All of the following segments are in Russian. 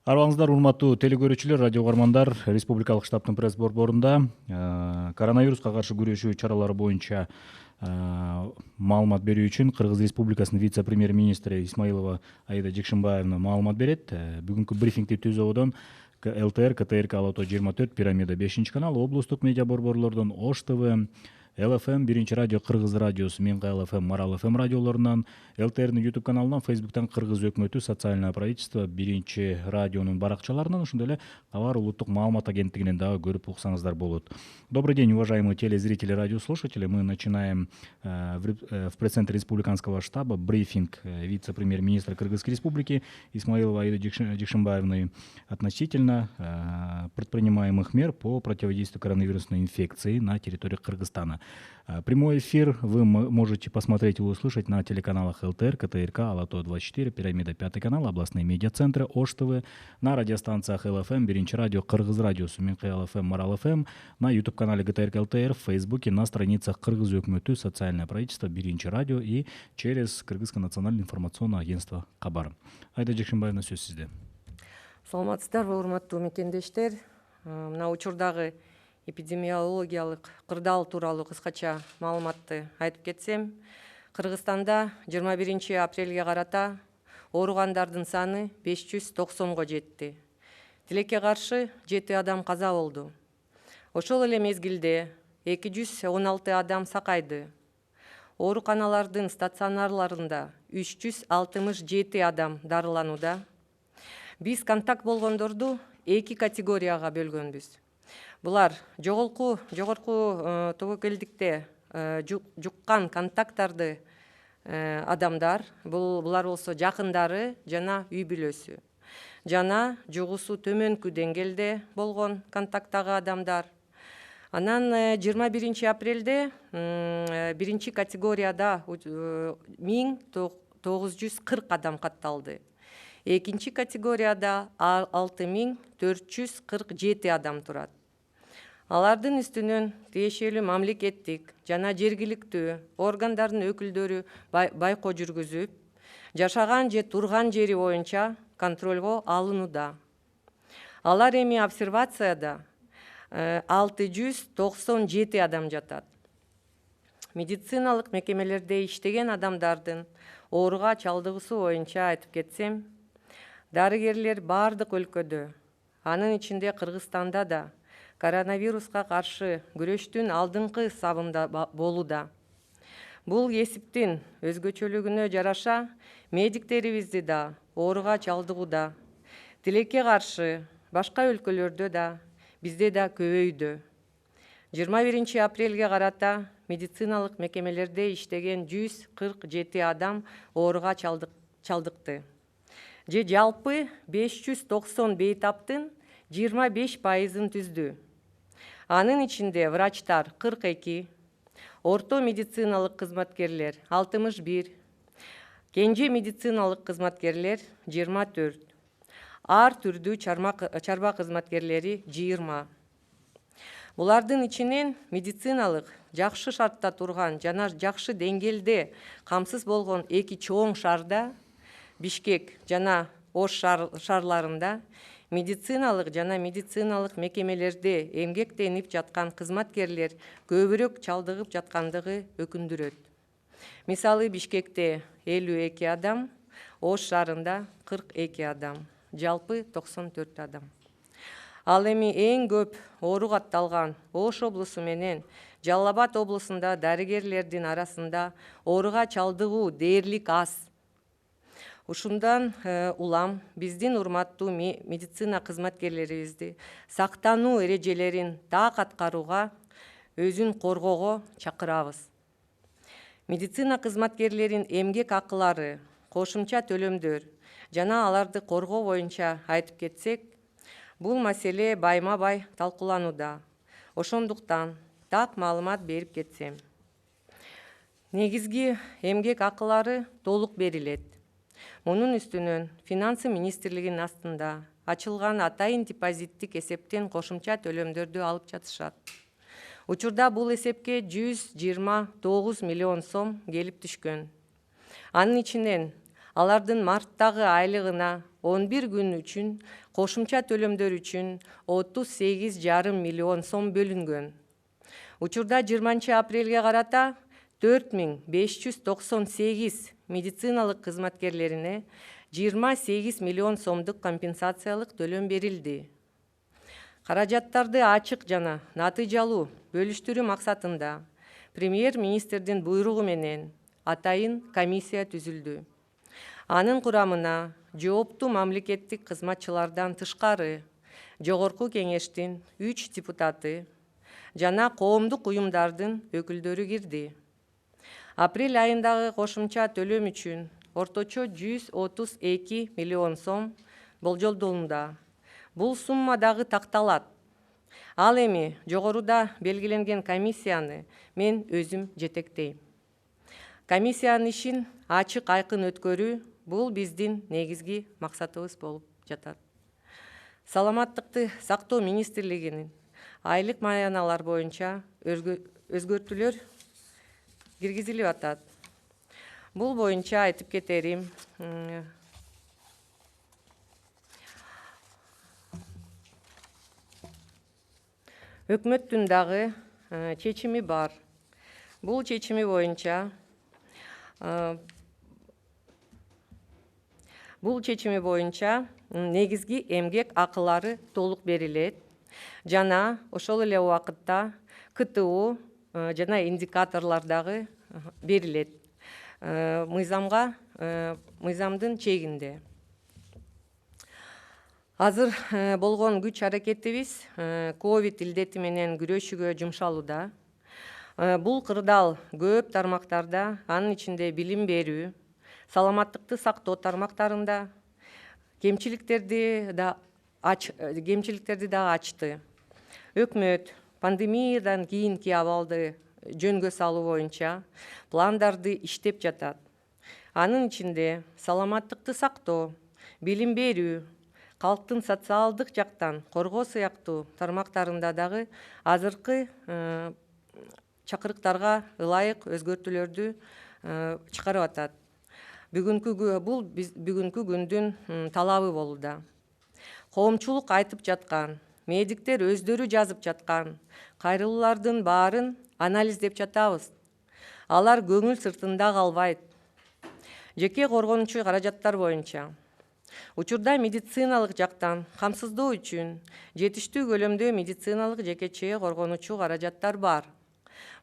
Арбаңыздар, урматтуу телекөрүүчүлөр, радио угармандар. Республикалык штабтын пресс борборунда коронавируска каршы күрөшүү чаралары боюнча маалымат берүү үчүн Кыргыз Республикасынын вице-премьер-министри Исмаилова Аида Жекшенбаевна маалымат берет. Бүгүнкү брифингди ТÜЗОдон ЛТР, КТРК, Ала 24, Пирамида 5 канал, облустук медиа борборлордон Ош ТВ, ЛФМ, Биринчи радио, Кыргыз радиосу, Меңкай ЛФМ, Марал ФМ радиолорунан, ЛТРнын YouTube каналынан, Facebooктан Кыргыз өкмөтү, Социальное правительство, Биринчи радионун баракчаларынан, ошондой эле Кабар улуттук маалымат агенттигинен дагы көрүп уксаңыздар болот. Добрый день, уважаемые телезрители, радиослушатели. Мы начинаем в пресс-центре республиканского штаба брифинг вице-премьер-министра Кыргызской республики Исмаилова Аиды Жекшенбаевны относительно предпринимаемых мер по противодействию коронавирусной инфекции на территории Кыргызстана. Прямой эфир вы можете посмотреть и услышать на телеканалах ЛТР, КТРК, Ала 24, Пирамида 5 канал, областные медиацентры, Ош ТВ, на радиостанциях ЛФМ, Биринчи радио, Кыргыз радиосу, Меңкай ЛФМ, Марал ФМ, на YouTube-канале ГТРК ЛТР, в Фейсбуке, на страницах Кыргыз өкмөтү, Социальное правительство, Биринчи радио и через Кыргызское национальное информационное агентство Кабар. Айда Жекшенбаевна, сөз сизде. Саламатсыздарбы, урматтуу мекендештер. Мына учурдагы эпидемиологиялык кырдаал тууралуу кыскача маалыматты айтып кетсем, Кыргызстанда 21 апрелге карата ооругандардын саны 590го жетти. Тилекке каршы 7 адам каза болду. Ошол эле мезгилде 216 адам сакайды. Ооруканалардын стационарларында 367 адам дарыланууда. Биз контакт болгондорду 2 категорияга бөлгөнбүз. Булар жогорку тобокелдикте жуккан контакттарды адамдар, булар болсо жакындары жана үй бүлөсү. Жана жугусу төмөнкү деңгээлде болгон контакттагы адамдар. Анан 21 апрелде биринчи категорияда 1940 адам катталды. Экинчи категорияда 6447 адам турат. Алардын үстүнөн тиешелүү мамлекеттик жана жергиликтүү органдардын өкүлдөрү байкоо жүргүзүп, жашаган же турган жери боюнча контролго алынууда. Алар эми обсервацияда 697 адам жатат. Медициналык мекемелерде иштеген адамдардын ооруга чалдыгуусу боюнча айтып кетсем, дарыгерлер бардык өлкөдө, анын ичинде Кыргызстанда да коронавируска каршы күрөштүн алдыңкы сабында болууда. Бул кесиптин өзгөчөлүгүнө жараша медиктерибизди да ооруга чалдыгууда. Тилекке каршы башка өлкөлөрдө да, бизде да көбөйдү. 21 апрелге карата медициналык мекемелерде иштеген 147 адам ооруга чалдыкты. Же жалпы 590 бейтаптын 25%-ын түздү. Анын ичинде врачтар 42, орто медициналык кызматкерлер 61, кенже медициналык кызматкерлер 24, ар түрдүү чарба кызматкерлери 20. Булардын ичинен медициналык жакшы шартта турган жана жакшы деңгээлде камсыз болгон 2 чоң шаарда, Бишкек жана Ош шаарларында медициналык жана медициналык мекемелерде эмгектенип жаткан кызматкерлер көбүрөөк чалдыгып жаткандыгы өкүндүрөт. Мисалы Бишкекте 52 адам, Ош шаарында 42 адам, жалпы 94 адам. Ал эми эң көп оору катталган Ош облусу менен Жалал Абад облусунда дарыгерлердин арасында ооруга чалдыгуу дээрлик аз. Ушундан улам биздин урматтуу медицина кызматкерлерибизди сактануу эрежелерин так аткарууга, өзүн коргоого чакырабыз. Медицина кызматкерлерин эмгек акылары, кошумча төлөмдөр жана аларды коргоо боюнча айтып кетсек, бул маселе байма-бай талкууланууда. Ошондуктан так маалымат берип кетсем. Негизги эмгек акылары толук берилет. Мунун үстүнөн Финансы министрлигинин астында ачылган атайын депозиттик эсептен кошумча төлөмдөрдү алып жатышат. Учурда бул эсепке 129 миллион сом келип түшкөн. Анын ичинен алардын марттагы айлыгына 11 күн үчүн кошумча төлөмдөр үчүн 38,5 миллион сом бөлүнгөн. Учурда 20 апрелге карата 4598 медициналык кызматкерлерине 28 миллион сомдук компенсациялык төлөм берилди. Каражаттарды ачык жана натыйжалуу бөлүштүрүү максатында премьер-министрдин буйругу менен атайын комиссия түзүлдү. Анын курамына жооптуу мамлекеттик кызматчылардан тышкары Жогорку кеңештин 3 депутаты жана коомдук уюмдардын өкүлдөрү кирди. Апрель айындагы кошумча төлөм үчүн орточо 132 миллион сом болжолдонууда. Бул сумма дагы такталат. Ал эми жогоруда белгиленген комиссияны мен өзүм жетектейм. Комиссиянын ишин ачык айкын өткөрүү бул биздин негизги максатыбыз болуп жатат. Саламаттыкты сактоо министрлигинин айлык маяналар боюнча өзгөртүүлөр киргизилип атат. Бул боюнча айтып кетерим. Өкмөттүн дагы чечими бар. Бул чечими боюнча негизги эмгек акылары толук берилет жана ошол эле убакытта КТУ жана индикаторлор дагы берилет мыйзамдын чегинде. Азыр болгон күч аракетибиз ковид илдети менен күрөшүүгө жумшалууда. Бул кырдаал көп тармактарда, анын ичинде билим берүү, саламаттыкты сактоо тармактарында кемчиликтерди да ачты. Өкмөт пандемиядан кийинки абалды жөнгө салуу боюнча пландарды иштеп жатат. Анын ичинде саламаттыкты сактоо, билим берүү, калктын социалдык жактан коргоо сыяктуу тармактарында дагы азыркы чакырыктарга ылайык өзгөртүүлөрдү чыгарып атат. Бул бүгүнкү күндүн талабы болууда. Коомчулук айтып жаткан, медиктер өздөрү жазып жаткан кайрылуулардын баарын анализдеп жатабыз. Алар көңүл сыртында калбайт. Жеке коргонуучу каражаттар боюнча учурда медициналык жактан камсыздоо үчүн жетиштүү көлөмдө медициналык жекече коргонуучу каражаттар бар.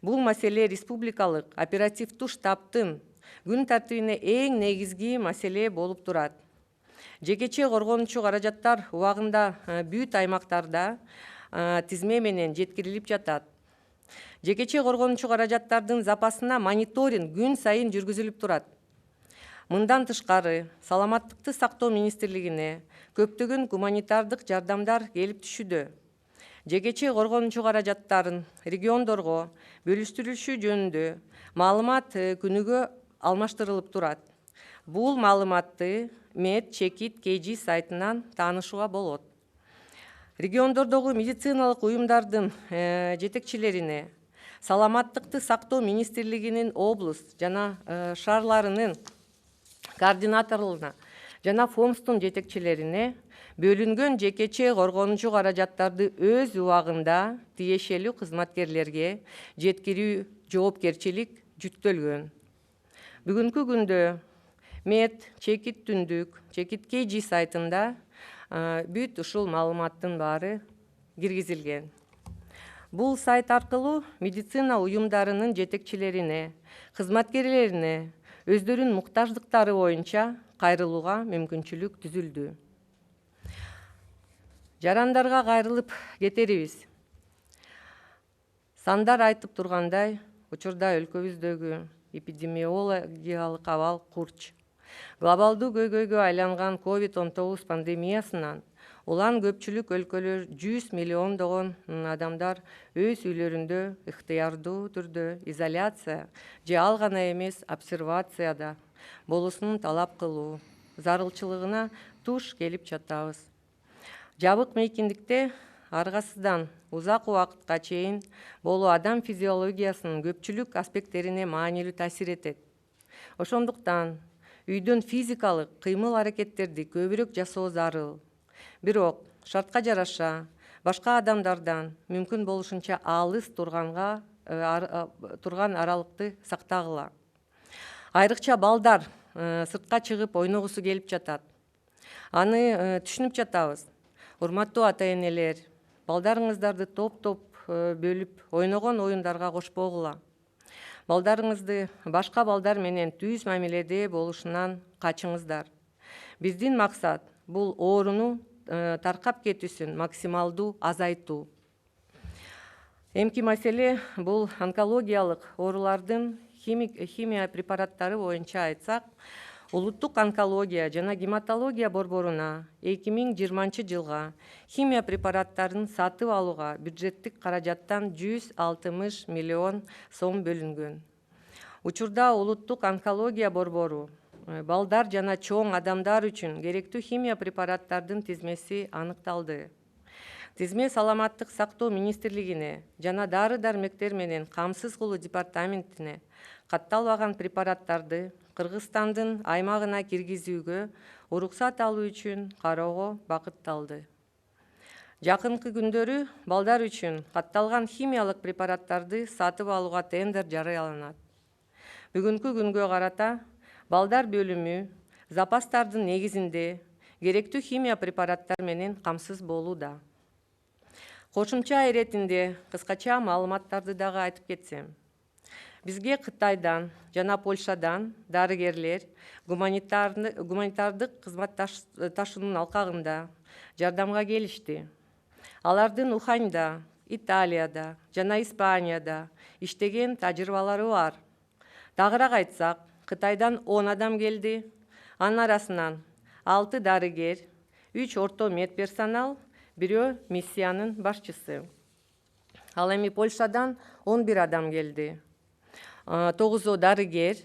Бул маселе республикалык оперативдүү штабтын күн тартибине эң негизги маселе болуп турат. Жекече коргонуучу каражаттар убагында бүт аймактарда тизме менен жеткирилип жатат. Жекече коргонуучу каражаттардын запасына мониторинг күн сайын жүргүзүлүп турат. Мындан тышкары, саламаттыкты сактоо министрлигине көптөгөн гуманитардык жардамдар келип түшүүдө. Жекече коргонуучу каражаттарын региондорго бөлүштүрүлүшү жөнүндө маалымат күнүгө алмаштырылып турат. Бул маалыматты Мед Чекит КЖ сайтынан таанышууга болот. Региондордогу медициналык уюмдардын жетекчилерине саламаттыкты сактоо министрлигинин облус жана шаарларынын координаторлоруна жана ФОМСтун жетекчилерине бөлүнгөн жекече коргонуучу каражаттарды өз убагында тиешелүү кызматкерлерге жеткирүү жоопкерчилик жүктөлгөн. Бүгүнкү күндө Мед Чекит түндүк, Чекит КЖ сайтында бүт ушул маалыматтын баары киргизилген. Бул сайт аркылуу медицина уюмдарынын жетекчилерине, кызматкерлерине өздөрүнүн муктаждыктары боюнча кайрылууга мүмкүнчүлүк түзүлдү. Жарандарга кайрылып кетерибиз. Сандар айтып тургандай, учурда өлкөбүздөгү эпидемиологиялык абал курч. Глобалдуу көйгөйгө айланган COVID-19 пандемиясынан улан көпчүлүк өлкөлөр 100 миллиондогон адамдар өз үйлөрүндө ыктыярдуу түрдө изоляция же ал гана эмес обсервацияда болуусун талап кылуу зарылчылыгына туш келип жатабыз. Жабык мейкиндикте аргасыздан узак убакытка чейин болуу адам физиологиясынын көпчүлүк аспекттерине маанилүү таасир этет. Ошондуктан үйдөн физикалык кыймыл аракеттерди көбүрөөк жасоо зарыл. Бирок шартка жараша башка адамдардан мүмкүн болушунча алыс турган аралыкты сактагыла. Айрыкча балдар сыртка чыгып ойногусу келип жатат. Аны түшүнүп жатабыз. Урматтуу ата-энелер, балдарыңыздарды топ-топ бөлүп ойногон оюндарга кошпогула. Балдарыңызды башка балдар менен түз мамиледе болушунан качыңыздар. Биздин максат бул ооруну таркап кетүүсүн максималдуу азайтуу. Эмки маселе бул онкологиялык оорулардын химия препараттары боюнча айтсак, Улуттук онкология жана гематология борборуна 2020 жылга химия препараттарын сатып алууга бюджеттик каражаттан 160 миллион сом бөлүнгөн. Учурда Улуттук онкология борбору балдар жана чоң адамдар үчүн керектүү химия препараттардын тизмеси аныкталды. Тизме Саламаттык сактоо министрлигине жана дары-дармектер менен камсыз кылуу департаментине катталбаган препараттарды Кыргызстандын аймагына киргизүүгө уруксат алуу үчүн кароого багытталды. Жакынкы күндөрү балдар үчүн катталган химиялык препараттарды сатып алууга тендер жарыяланат. Бүгүнкү күнгө карата балдар бөлүмү запастардын негизинде керектүү химия препараттар менен камсыз болууда. Кошумча иретинде кыскача маалыматтарды дагы айтып кетсем. Бизге Кытайдан жана Польшадан дарыгерлер гуманитардык кызматташуунун алкагында жардамга келишти. Алардын Уханьда, Италияда жана Испанияда иштеген тажрыйбалары бар. Тагыраак айтсак, Кытайдан 10 адам келди. Анын арасынан 6 дарыгер, 3 орто медперсонал, бирөө миссиянын башчысы. Ал эми Польшадан 11 адам келди. 9 дарыгер,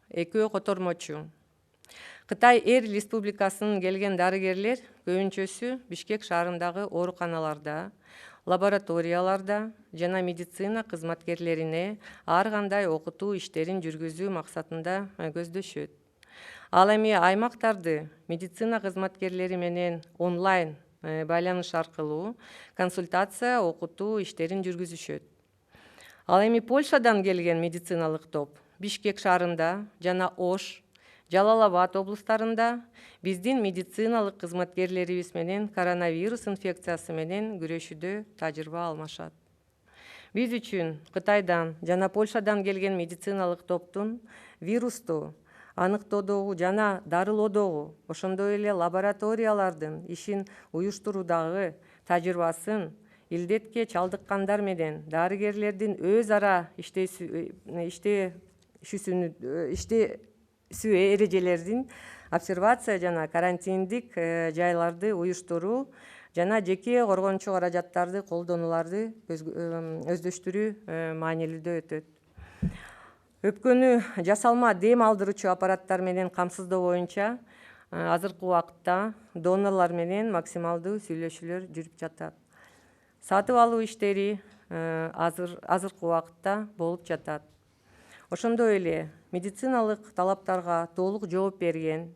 2 котормочу. Кытай Эр Республикасынын келген дарыгерлер көбүнчөсү Бишкек шаарындагы ооруканаларда, лабораторияларда жана медицина кызматкерлерине ар кандай окутуу иштерин жүргүзүү максатында көздөшөт. Ал эми аймактарды медицина кызматкерлери менен онлайн байланыш аркылуу консультация, окутуу иштерин жүргүзүшөт. Ал эми Польшадан келген медициналык топ Бишкек шаарында жана Ош, Жалал-Абад облустарында биздин медициналык кызматкерлерибиз менен коронавирус инфекциясы менен күрөшүүдө тажрыйба алмашат. Биз үчүн Кытайдан жана Польшадан келген медициналык топтун вирусту аныктоодогу жана дарылоодогу, ошондой эле лабораториялардын ишин уюштуруудагы тажрыйбасын илдетке чалдыккандар менен дарыгерлердин өз ара иштешүү эрежелерин, обсервация жана карантиндик жайларды уюштуруу жана жеке коргончу каражаттарды колдонууларды өздөштүрүү маанилүүдө өтөт. Өпкөнү жасалма дем алдыруучу аппараттар менен камсыздоо боюнча азыркы убакытта донорлор менен максималдуу сүйлөшүүлөр жүрүп жатат. Сатып алуу иштери азыркы убакытта болуп жатат. Ошондой эле медициналык талаптарга толук жооп берген,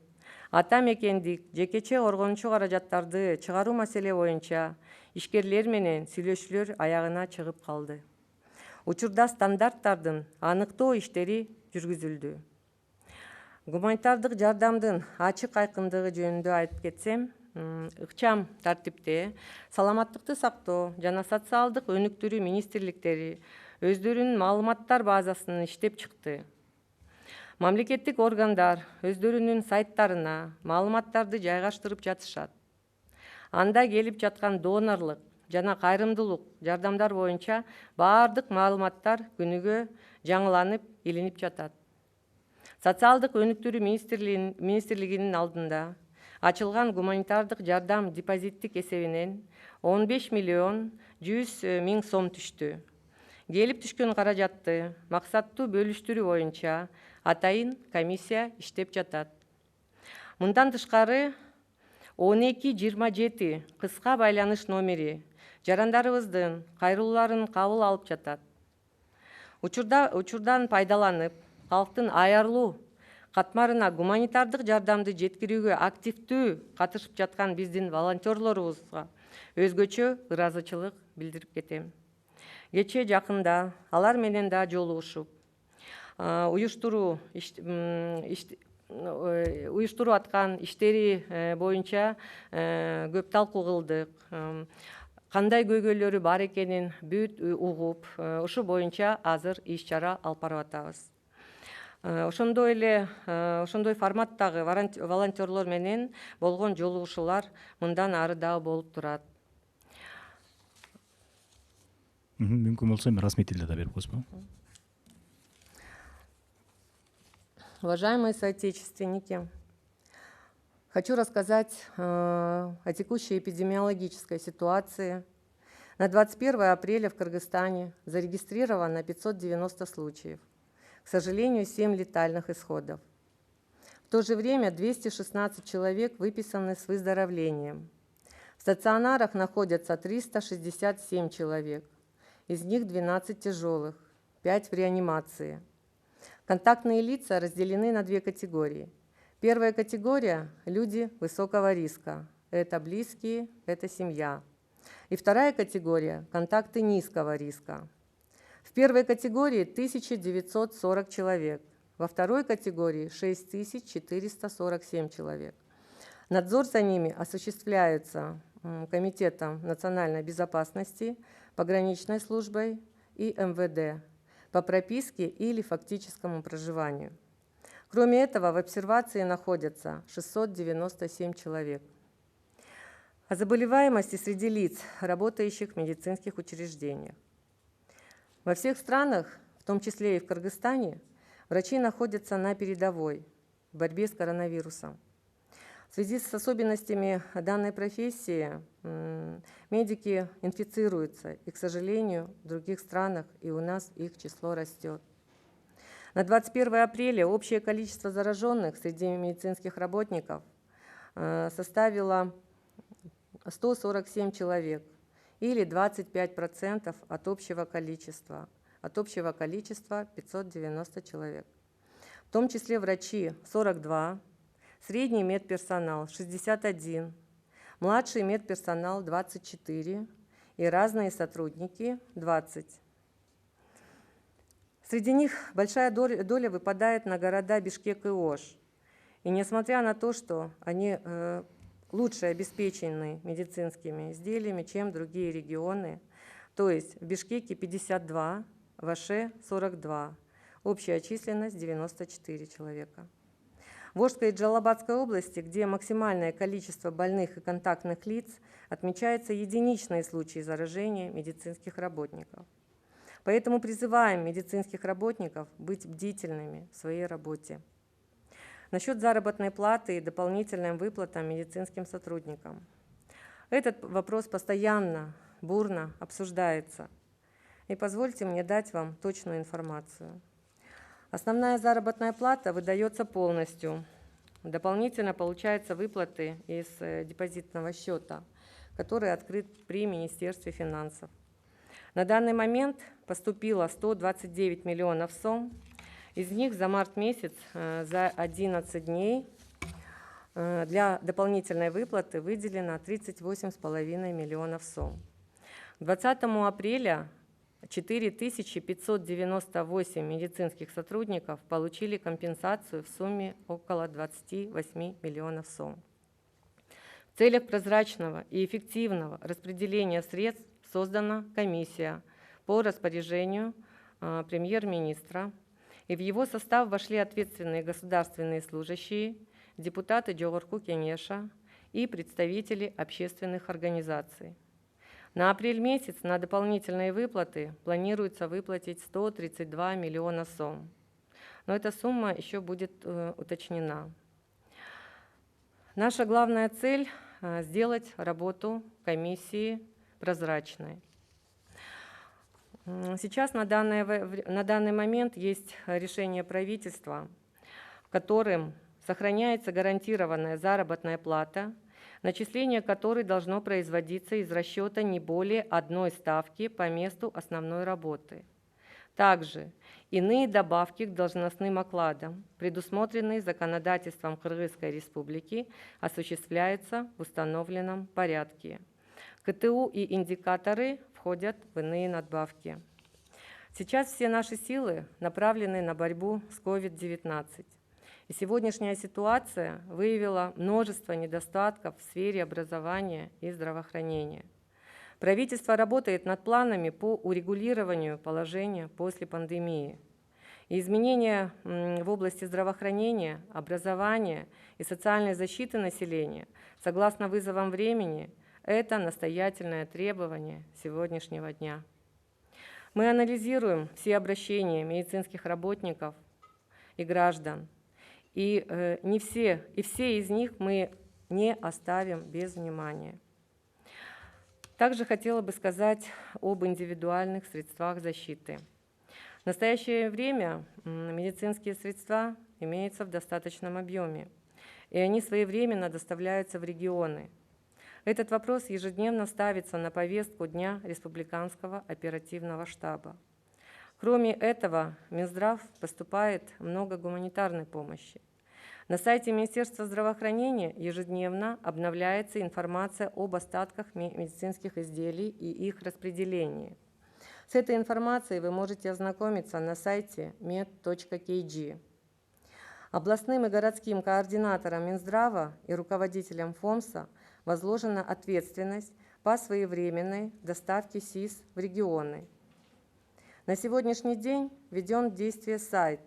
ата мекендик жекече коргончу каражаттарды чыгаруу маселе боюнча ишкерлер менен сүйлөшүүлөр аягына чыгып калды. Учурда стандарттардын аныктоо иштери жүргүзүлдү. Гуманитардык жардамдын ачык айкындыгы жөнүндө айтып кетсем, ыкчам тартипте Саламаттыкты сактоо жана социалдык өнүктүрүү министрликтери өздөрүнүн маалыматтар базасын иштеп чыкты. Мамлекеттик органдар өздөрүнүн сайттарына маалыматтарды жайгаштырып жатышат. Анда келип жаткан донорлук жана кайрымдуулук жардамдар боюнча баардык маалыматтар күнүгө жаңыланып, илинип жатат. Социалдык өнүктүрүү министрлигинин алдында ачылган гуманитардык жардам депозиттик эсебинен 15 миллион 100 миң сом түштү. Келип түшкөн каражатты максаттуу бөлүштүрүү боюнча атайын комиссия иштеп жатат. Мындан тышкары 1227 кыска байланыш номери жарандарыбыздын кайрылууларын кабыл алып жатат. Учурдан пайдаланып, калктын аярлуу катмарына гуманитардык жардамды жеткирүүгө активдүү катышып жаткан биздин волонтерлорубузга өзгөчө ыраазычылык билдирип кетем. Кечээ жакында алар менен да жолугушуп, уюштуруп аткан иштери боюнча көп талкуу кылдык. Кандай көйгөйлөрү бар экенин бүт угуп, ушу боюнча азыр иш чара алып барып атабыз. Ошондой эле ошондой форматтагы волонтерлор менен болгон жолугушуулар мындан ары дагы болуп турат. Мүмкүн болсо эми расмий тилде да берип койсо. Уважаемые соотечественники, хочу рассказать о текущей эпидемиологической ситуации. На 21 апреля в Кыргызстане зарегистрировано 590 случаев. К сожалению, 7 летальных исходов. В то же время 216 человек выписаны с выздоровлением. В стационарах находятся 367 человек. Из них 12 тяжелых, 5 в реанимации. Контактные лица разделены на две категории. Первая категория – люди высокого риска. Это близкие, это семья. И вторая категория – контакты низкого риска. В первой категории 1940 человек, во второй категории 6447 человек. Надзор за ними осуществляется Комитетом национальной безопасности, пограничной службой и МВД по прописке или фактическому проживанию. Кроме этого, в обсервации находятся 697 человек. О заболеваемости среди лиц, работающих в медицинских учреждениях. Во всех странах, в том числе и в Кыргызстане, врачи находятся на передовой в борьбе с коронавирусом. В связи с особенностями данной профессии медики инфицируются, и, к сожалению, в других странах и у нас их число растет. На 21 апреля общее количество зараженных среди медицинских работников составило 147 человек, или 25% от общего количества 590 человек. В том числе врачи 42, средний медперсонал 61, младший медперсонал 24 и разные сотрудники 20. Среди них большая доля выпадает на города Бишкек и Ош. И несмотря на то, что они лучше обеспечены медицинскими изделиями, чем другие регионы, то есть в Бишкеке 52, в Оше 42, общая численность 94 человека. В Ошской и Джалабадской области, где максимальное количество больных и контактных лиц, отмечаются единичные случаи заражения медицинских работников. Поэтому призываем медицинских работников быть бдительными в своей работе. Насчет заработной платы и дополнительным выплатам медицинским сотрудникам. Этот вопрос постоянно, бурно обсуждается. И позвольте мне дать вам точную информацию. Основная заработная плата выдается полностью. Дополнительно получаются выплаты из депозитного счета, который открыт при Министерстве финансов. На данный момент поступило 129 миллионов сом. Из них за март месяц за 11 дней для дополнительной выплаты выделено 38,5 миллионов сом. К 20 апреля 4598 медицинских сотрудников получили компенсацию в сумме около 28 миллионов сом. В целях прозрачного и эффективного распределения средств создана комиссия по распоряжению премьер-министра, и в его состав вошли ответственные государственные служащие, депутаты Жогорку Кенеша и представители общественных организаций. На апрель месяц на дополнительные выплаты планируется выплатить 132 миллиона сом. Но эта сумма еще будет уточнена. Наша главная цель – сделать работу комиссии прозрачной. Сейчас на данный момент есть решение правительства, в котором сохраняется гарантированная заработная плата, начисление которой должно производиться из расчета не более одной ставки по месту основной работы. Также иные добавки к должностным окладам, предусмотренные законодательством Кыргызской Республики, осуществляются в установленном порядке. КТУ и индикаторы входят в иные надбавки. Сейчас все наши силы направлены на борьбу с COVID-19. И сегодняшняя ситуация выявила множество недостатков в сфере образования и здравоохранения. Правительство работает над планами по урегулированию положения после пандемии. И изменения в области здравоохранения, образования и социальной защиты населения, согласно вызовам времени, это настоятельное требование сегодняшнего дня. Мы анализируем все обращения медицинских работников и граждан, и все из них мы не оставим без внимания. Также хотела бы сказать об индивидуальных средствах защиты. В настоящее время медицинские средства имеются в достаточном объеме, и они своевременно доставляются в регионы. Этот вопрос ежедневно ставится на повестку дня Республиканского оперативного штаба. Кроме этого, в Минздрав поступает много гуманитарной помощи. На сайте Министерства здравоохранения ежедневно обновляется информация об остатках медицинских изделий и их распределении. С этой информацией вы можете ознакомиться на сайте med.kg. Областным и городским координаторам Минздрава и руководителям ФОМСа возложена ответственность по своевременной доставке СИЗ в регионы. На сегодняшний день введен в действие сайт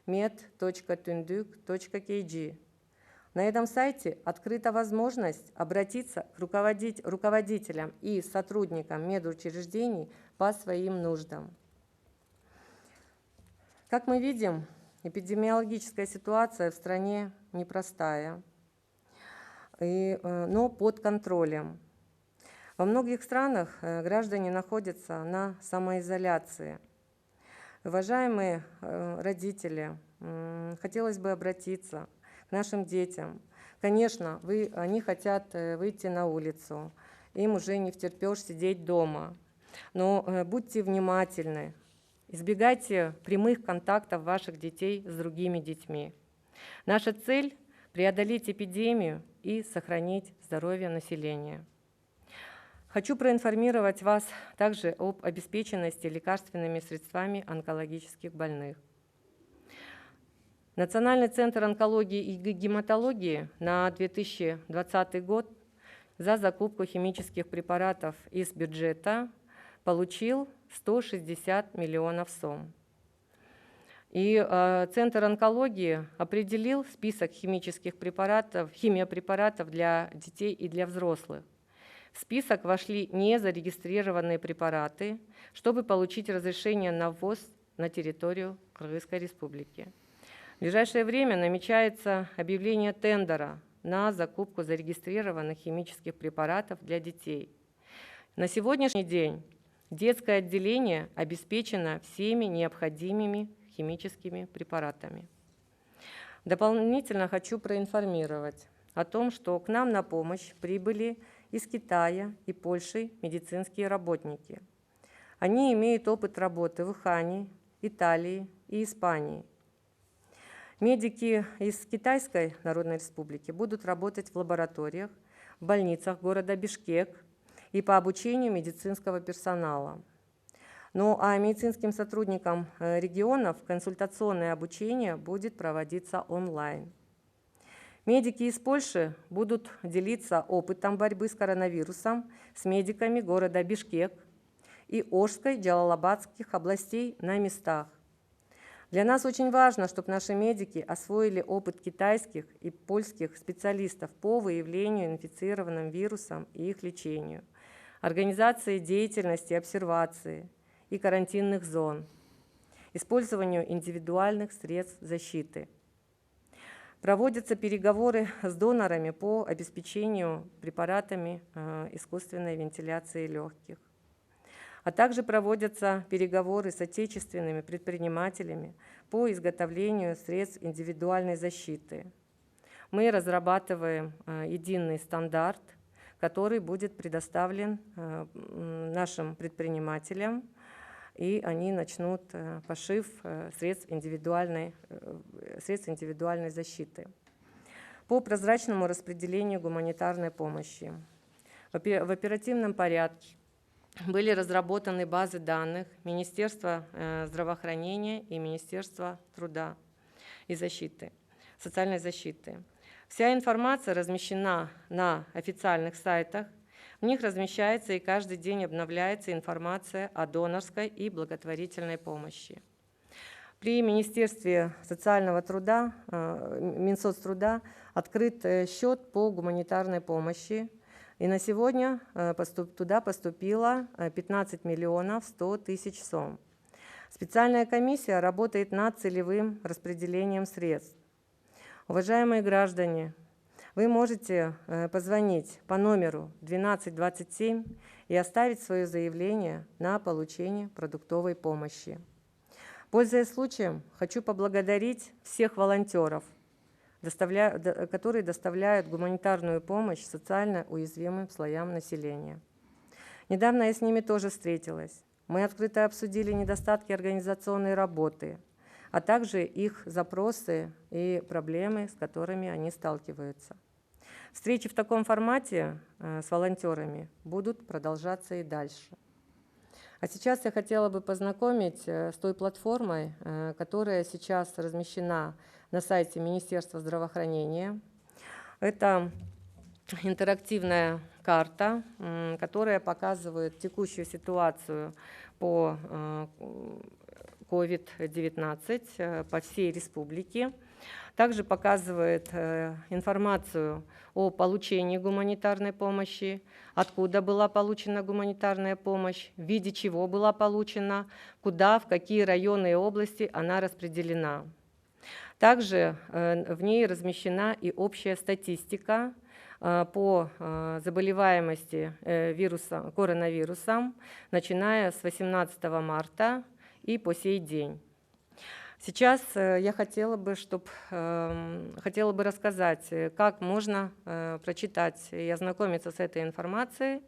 med.tundyk.kg. На этом сайте открыта возможность обратиться к руководителям и сотрудникам медучреждений по своим нуждам. Как мы видим, эпидемиологическая ситуация в стране непростая, но под контролем. Во многих странах граждане находятся на самоизоляции. Уважаемые родители, хотелось бы обратиться к нашим детям. Конечно, они хотят выйти на улицу, им уже не втерпешь сидеть дома. Но будьте внимательны, избегайте прямых контактов ваших детей с другими детьми. Наша цель – преодолеть эпидемию и сохранить здоровье населения. Хочу проинформировать вас также об обеспеченности лекарственными средствами онкологических больных. Национальный центр онкологии и гематологии на 2020 год за закупку химических препаратов из бюджета получил 160 миллионов сом. И Центр онкологии определил список химиопрепаратов для детей и для взрослых. В список вошли незарегистрированные препараты, чтобы получить разрешение на ввоз на территорию Кыргызской Республики. В ближайшее время намечается объявление тендера на закупку зарегистрированных химических препаратов для детей. На сегодняшний день детское отделение обеспечено всеми необходимыми химическими препаратами. Дополнительно хочу проинформировать о том, что к нам на помощь прибыли из Китая и Польши медицинские работники. Они имеют опыт работы в Ухане, Италии и Испании. Медики из Китайской Народной Республики будут работать в лабораториях, в больницах города Бишкек и по обучению медицинского персонала. Ну а медицинским сотрудникам регионов консультационное обучение будет проводиться онлайн. Медики из Польши будут делиться опытом борьбы с коронавирусом с медиками города Бишкек и Ошской, Джалалабадских областей на местах. Для нас очень важно, чтобы наши медики освоили опыт китайских и польских специалистов по выявлению инфицированным вирусом и их лечению, организации деятельности обсервации и карантинных зон, использованию индивидуальных средств защиты. Проводятся переговоры с донорами по обеспечению препаратами искусственной вентиляции легких. А также проводятся переговоры с отечественными предпринимателями по изготовлению средств индивидуальной защиты. Мы разрабатываем единый стандарт, который будет предоставлен нашим предпринимателям и они начнут пошив средств индивидуальной защиты. По прозрачному распределению гуманитарной помощи. В оперативном порядке были разработаны базы данных Министерства здравоохранения и Министерства труда и социальной защиты. Вся информация размещена на официальных сайтах. В них размещается и каждый день обновляется информация о донорской и благотворительной помощи. При Министерстве социального труда, Минсоцтруда, открыт счет по гуманитарной помощи. И на сегодня туда поступило 15 миллионов 100 тысяч сом. Специальная комиссия работает над целевым распределением средств. Уважаемые граждане, вы можете позвонить по номеру 1227 и оставить свое заявление на получение продуктовой помощи. Пользуясь случаем, хочу поблагодарить всех волонтеров, которые доставляют гуманитарную помощь социально уязвимым слоям населения. Недавно я с ними тоже встретилась. Мы открыто обсудили недостатки организационной работы, а также их запросы и проблемы, с которыми они сталкиваются. Встречи в таком формате с волонтерами будут продолжаться и дальше. А сейчас я хотела бы познакомить с той платформой, которая сейчас размещена на сайте Министерства здравоохранения. Это интерактивная карта, которая показывает текущую ситуацию по COVID-19 по всей республике. Также показывает информацию о получении гуманитарной помощи, откуда была получена гуманитарная помощь, в виде чего была получена, куда, в какие районы и области она распределена. Также в ней размещена и общая статистика по заболеваемости коронавирусом, начиная с 18 марта и по сей день. Сейчас я хотела бы рассказать, как можно прочитать и ознакомиться с этой информацией.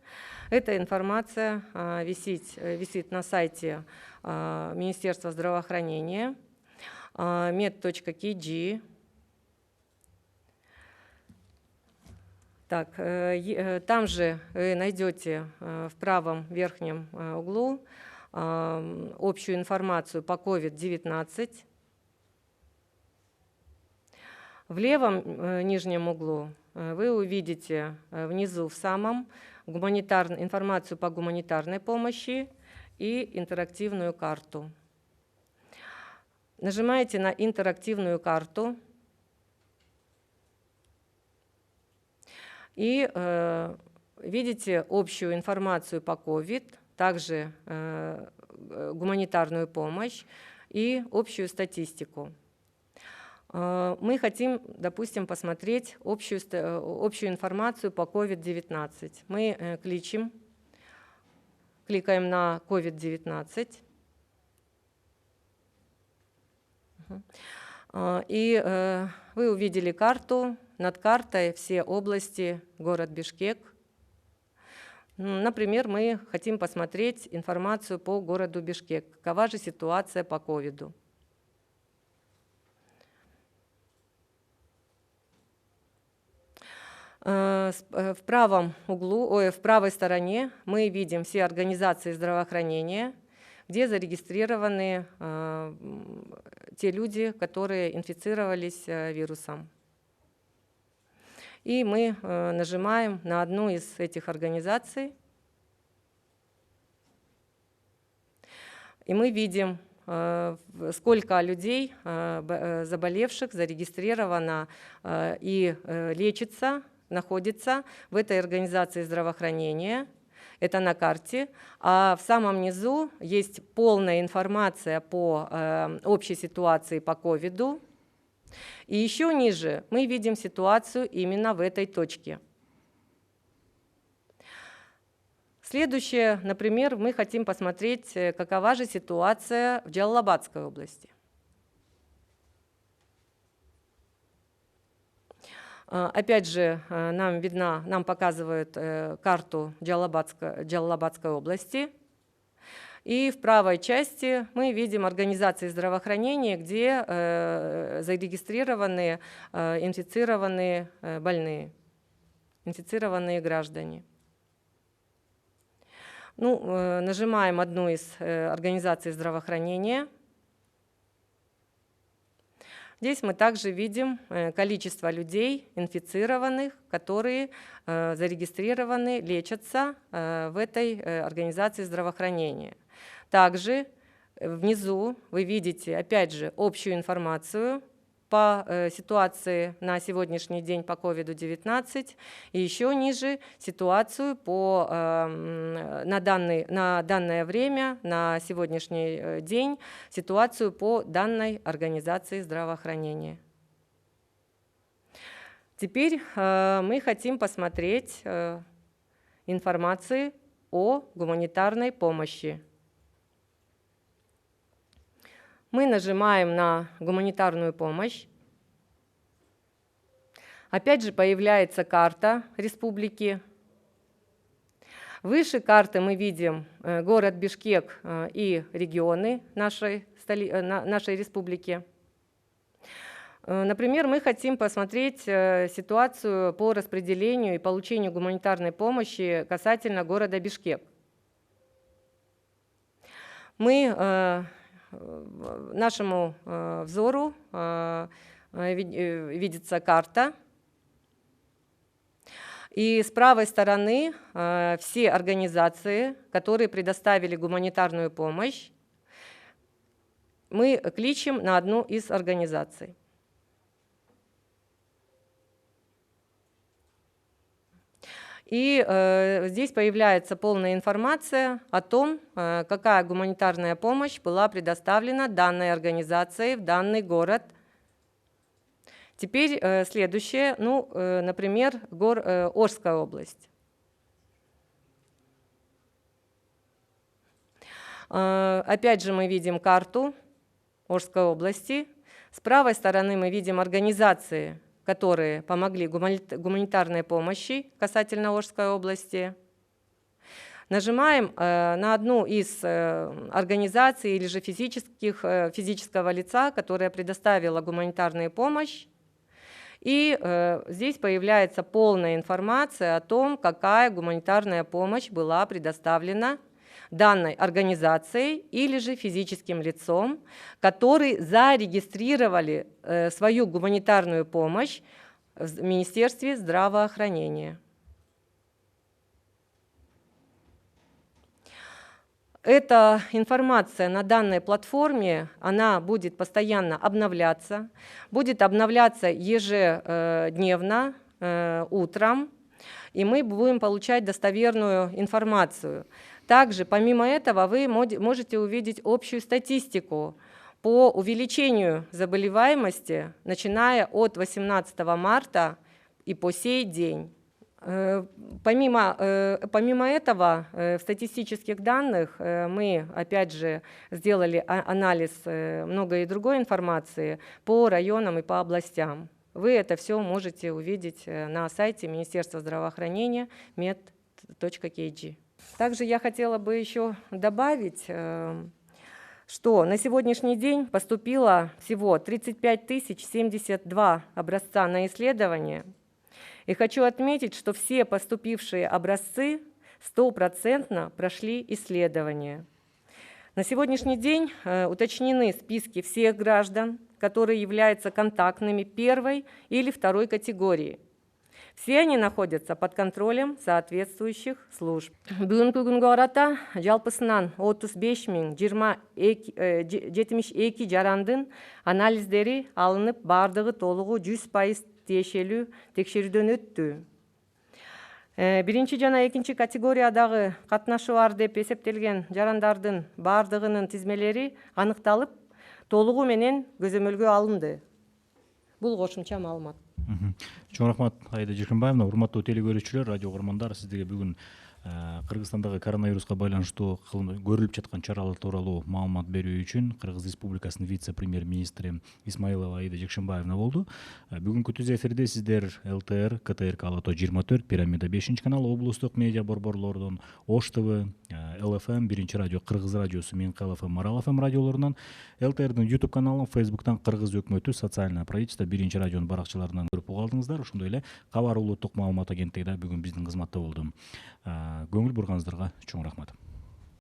Эта информация висит на сайте Министерства здравоохранения med.kg. Там же вы найдете в правом верхнем углу общую информацию по COVID-19. В левом нижнем углу вы увидите внизу в самом информацию по гуманитарной помощи и интерактивную карту. Нажимаете на интерактивную карту и видите общую информацию по COVID, также гуманитарную помощь и общую статистику. Мы хотим, допустим, посмотреть общую информацию по COVID-19. Мы кликаем на COVID-19. И вы увидели карту. Над картой все области, город Бишкек. Например, мы хотим посмотреть информацию по городу Бишкек. Какова же ситуация по ковиду? В правой стороне мы видим все организации здравоохранения, где зарегистрированы те люди, которые инфицировались вирусом. И мы нажимаем на одну из этих организаций, и мы видим, сколько людей, заболевших, зарегистрировано и лечится, находится в этой организации здравоохранения. Это на карте. А в самом низу есть полная информация по общей ситуации по ковиду. И еще ниже мы видим ситуацию именно в этой точке. Следующее, например, мы хотим посмотреть, какова же ситуация в Джалалабадской области. Опять же, нам показывают карту Джалалабадской области. И в правой части мы видим организации здравоохранения, где зарегистрированы инфицированные больные, инфицированные граждане. Нажимаем одну из организаций здравоохранения. Здесь мы также видим количество людей, инфицированных, которые зарегистрированы, лечатся в этой организации здравоохранения. Также внизу вы видите, опять же, общую информацию по ситуации на сегодняшний день по COVID-19 и еще ниже ситуацию на данное время, на сегодняшний день, ситуацию по данной организации здравоохранения. Теперь мы хотим посмотреть информацию о гуманитарной помощи. Мы нажимаем на гуманитарную помощь. Опять же появляется карта республики. Выше карты мы видим город Бишкек и регионы нашей республики. Например, мы хотим посмотреть ситуацию по распределению и получению гуманитарной помощи касательно города Бишкек. Нашему взору видится карта. И с правой стороны все организации, которые предоставили гуманитарную помощь, мы кличем на одну из организаций. И здесь появляется полная информация о том, какая гуманитарная помощь была предоставлена данной организацией в данный город. Теперь следующее, например, Орская область. Опять же мы видим карту Орской области. С правой стороны мы видим организации, которые помогли гуманитарной помощи касательно Орской области. Нажимаем на одну из организаций или же физического лица, которая предоставила гуманитарную помощь. И здесь появляется полная информация о том, какая гуманитарная помощь была предоставлена данной организацией или же физическим лицом, которые зарегистрировали свою гуманитарную помощь в Министерстве здравоохранения. Эта информация на данной платформе, она будет постоянно обновляться, ежедневно, утром, и мы будем получать достоверную информацию. Также, помимо этого, вы можете увидеть общую статистику по увеличению заболеваемости, начиная от 18 марта и по сей день. Помимо этого, в статистических данных мы, опять же, сделали анализ многой и другой информации по районам и по областям. Вы это все можете увидеть на сайте Министерства здравоохранения med.kg. Также я хотела бы еще добавить, что на сегодняшний день поступило всего 35 072 образца на исследование. И хочу отметить, что все поступившие образцы 100% прошли исследование. На сегодняшний день уточнены списки всех граждан, которые являются контактными первой или второй категории. Все они находятся под контролем соответствующих служб. Бүгінгі күнге қарата жалпысынан 35.072 жарандын анализдери алынып, бардығы толугу 100% тиешелүү текшерүүдөн өттү. Биринчи жана экинчи категориядагы катнашуулар деп эсептелген жарандардын бардыгынын тизмелери аныкталып, толугу менен көзөмөлгө алынды. Бул кошумча маалымат. Чоң рахмат, Аида Жиркенбаевна. Урматтуу телекөрүүчүлөр, радио угармандар, сиздерге бүгүн Кыргызстандагы коронавируска байланыштуу көрүлүп жаткан чаралар тууралуу маалымат берүү үчүн Кыргыз Республикасынын вице-премьер-министри Исмаилова Аида Жиркенбаевна болду. Бүгүнкү түз эфирде сиздер ЛТР, КТРК Алато 24, Пирамида 5 канал, облустук медиа борборлордон, Ош ТВ, ЛФМ, Биринчи радио Кыргыз радиосу менен КЛФМ Марал ФМ радиолорунан, ЛТРдин YouTube каналын, Facebooктан Кыргыз өкмөтү социальное правительство Биринчи радионун баракчаларынан көрүп калдыңыздар. Ошондой эле Кабар улуттук маалымат агенттиги да бүгүн биздин кызматта болду. Көңүл бурганыңыздарга чоң рахмат.